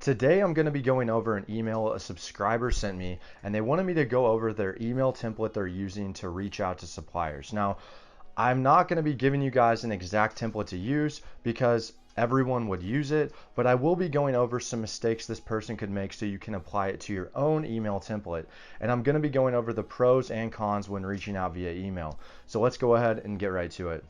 Today I'm going to be going over an email a subscriber sent me, and they wanted me to go over their email template they're using to reach out to suppliers. Now, I'm not going to be giving you guys an exact template to use because everyone would use it, but I will be going over some mistakes this person could make so you can apply it to your own email template. And I'm going to be going over the pros and cons when reaching out via email. So let's go ahead and get right to it.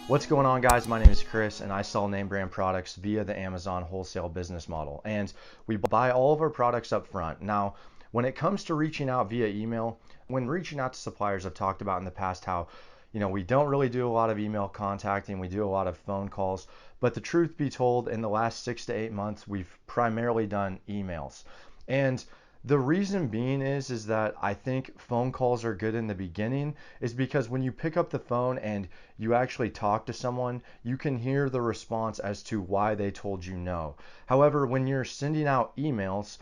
What's going on, guys? My name is Kris and I sell name brand products via the Amazon wholesale business model, and we buy all of our products up front. Now, when it comes to reaching out via email, when reaching out to suppliers, I've talked about in the past how we don't really do a lot of email contacting, we do a lot of phone calls, but the truth be told, in the last 6 to 8 months, we've primarily done emails. And the reason being is that I think phone calls are good in the beginning is because when you pick up the phone and you actually talk to someone, you can hear the response as to why they told you no. However, when you're sending out emails,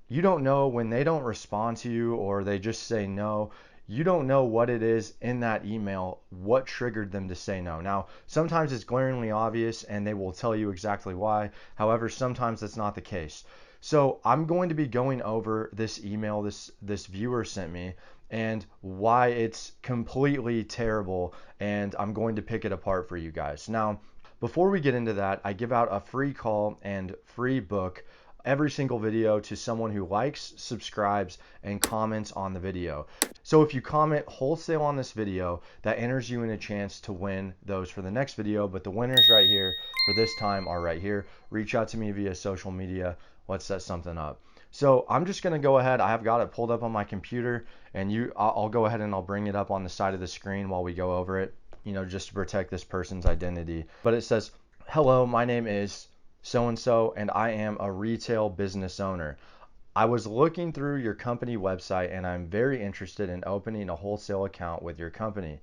you don't know when they don't respond to you or they just say no. You don't know what it is in that email, what triggered them to say no. Now, sometimes it's glaringly obvious and they will tell you exactly why. However, sometimes that's not the case. So I'm going to be going over this email this viewer sent me and why it's completely terrible, and I'm going to pick it apart for you guys. Now, before we get into that, I give out a free call and free book every single video to someone who likes, subscribes, and comments on the video. So if you comment wholesale on this video, that enters you in a chance to win those for the next video, but the winners right here for this time are right here. Reach out to me via social media. Let's set something up. So I'm just going to go ahead. I have got it pulled up on my computer, and I'll go ahead and I'll bring it up on the side of the screen while we go over it, just to protect this person's identity. But it says, "Hello, my name is so-and-so, and I am a retail business owner. I was looking through your company website, and I'm very interested in opening a wholesale account with your company.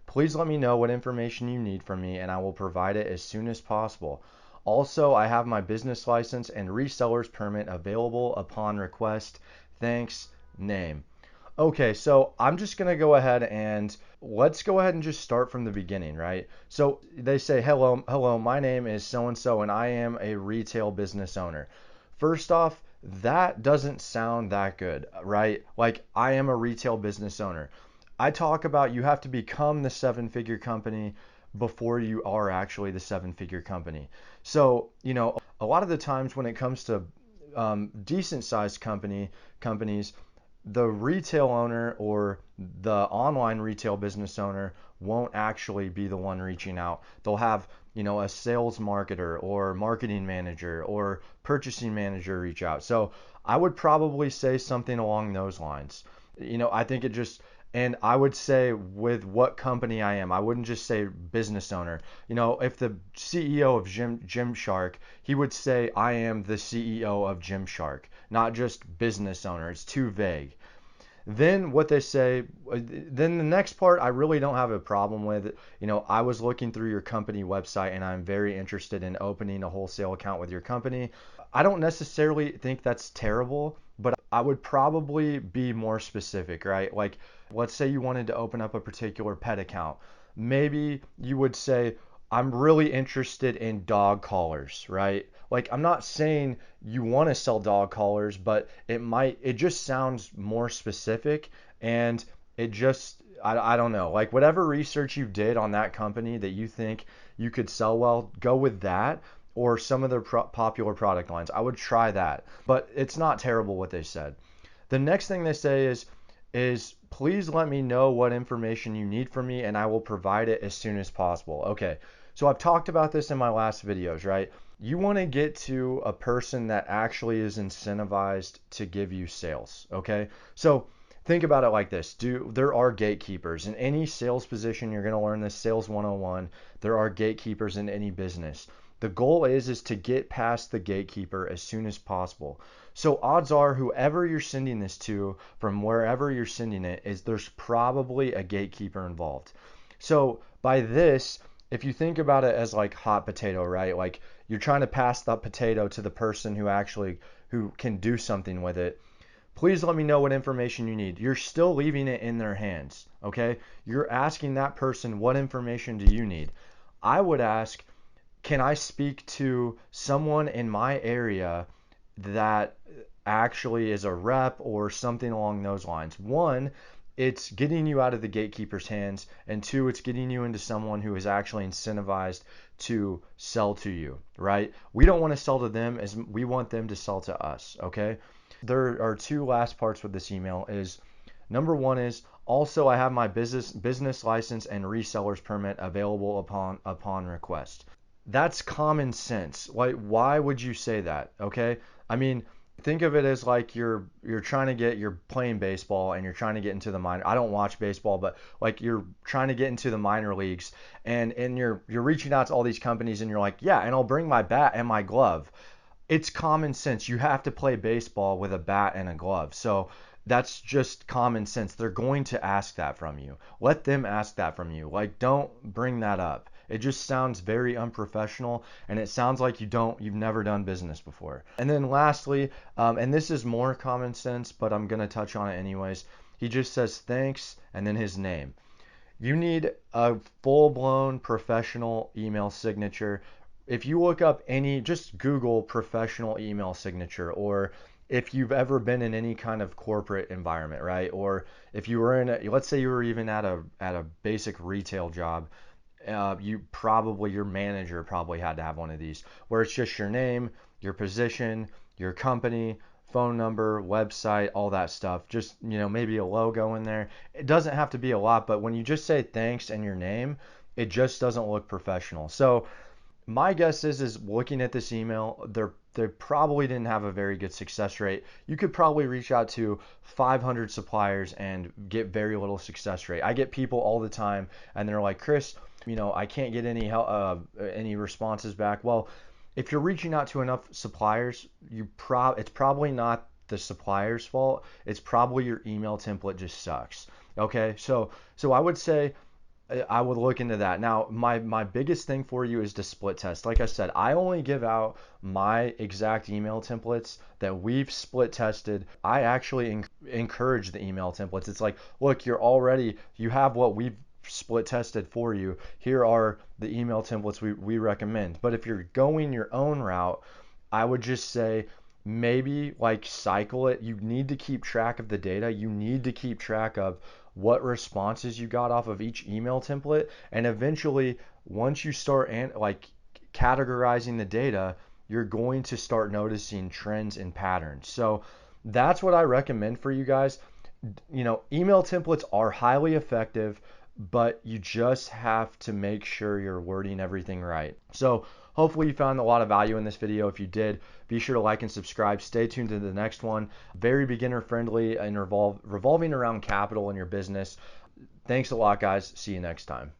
Please let me know what information you need from me, and I will provide it as soon as possible. Also, I have my business license and reseller's permit available upon request. Thanks, name." Okay, so I'm just going to go ahead and let's go ahead and just start from the beginning, right? So they say, hello, my name is so-and-so, and I am a retail business owner. First off, that doesn't sound that good, right? Like, I am a retail business owner. I talk about you have to become the 7-figure company before you are actually the 7-figure company. So, a lot of the times when it comes to decent sized companies, the retail owner or the online retail business owner won't actually be the one reaching out. They'll have, a sales marketer or marketing manager or purchasing manager reach out. So I would probably say something along those lines. I think it just, and I would say with what company I am. I wouldn't just say business owner. If the CEO of Gymshark, he would say, I am the CEO of Gymshark, not just business owner. It's too vague. Then what they say, then the next part I really don't have a problem with. I was looking through your company website and I'm very interested in opening a wholesale account with your company. I don't necessarily think that's terrible, but I would probably be more specific, right? Like, let's say you wanted to open up a particular pet account. Maybe you would say, I'm really interested in dog collars, right? Like, I'm not saying you want to sell dog collars, but it just sounds more specific, and I don't know. Like, whatever research you did on that company that you think you could sell well, go with that or some of their popular product lines. I would try that, but it's not terrible what they said. The next thing they say is please let me know what information you need from me and I will provide it as soon as possible. Okay, so I've talked about this in my last videos, right? You want to get to a person that actually is incentivized to give you sales, okay? So think about it like this. There are gatekeepers. In any sales position, you're going to learn this sales 101. There are gatekeepers in any business. The goal is to get past the gatekeeper as soon as possible. So odds are whoever you're sending this to, from wherever you're sending it, there's probably a gatekeeper involved. So by this, if you think about it as like hot potato, right? Like, you're trying to pass that potato to the person who can do something with it. please let me know what information you need. You're still leaving it in their hands, okay? You're asking that person, what information do you need? I would ask, can I speak to someone in my area that actually is a rep or something along those lines? One, it's getting you out of the gatekeeper's hands, and two, it's getting you into someone who is actually incentivized to sell to you, right? We don't want to sell to them, as we want them to sell to us, okay? There are two last parts with this email. Is number one is, also I have my business license and reseller's permit available upon request. That's common sense. Like, why would you say that? Okay? I mean, think of it as like you're playing baseball and you're trying to get into the minor. I don't watch baseball, but like you're trying to get into the minor leagues, and you're reaching out to all these companies and you're like, yeah, and I'll bring my bat and my glove. It's common sense. You have to play baseball with a bat and a glove. So that's just common sense. They're going to ask that from you. Let them ask that from you. Like, don't bring that up. It just sounds very unprofessional, and it sounds like you've never done business before. And then lastly, and this is more common sense, but I'm gonna touch on it anyways. He just says thanks and then his name. You need a full-blown professional email signature. If you look up just Google professional email signature, or if you've ever been in any kind of corporate environment, right? Or if you were let's say you were even at a basic retail job, your manager probably had to have one of these, where it's just your name, your position, your company, phone number, website, all that stuff. Just, maybe a logo in there. It doesn't have to be a lot, but when you just say thanks and your name, it just doesn't look professional. So my guess is looking at this email, they probably didn't have a very good success rate. You could probably reach out to 500 suppliers and get very little success rate. I get people all the time and they're like, Kris, I can't get any responses back. Well, if you're reaching out to enough suppliers, it's probably not the supplier's fault. It's probably your email template just sucks. Okay, so I would say I would look into that. Now, my biggest thing for you is to split test. Like I said, I only give out my exact email templates that we've split tested. I actually encourage the email templates. It's like, look, you have what we've split tested for you. Here are the email templates we recommend. But if you're going your own route, I would just say maybe like cycle it. You need to keep track of the data. You need to keep track of what responses you got off of each email template, and eventually once you start categorizing the data, you're going to start noticing trends and patterns. So that's what I recommend for you guys. Email templates are highly effective, but you just have to make sure you're wording everything right. So hopefully you found a lot of value in this video. If you did, be sure to like and subscribe. Stay tuned to the next one. Very beginner friendly and revolving around capital in your business. Thanks a lot, guys. See you next time.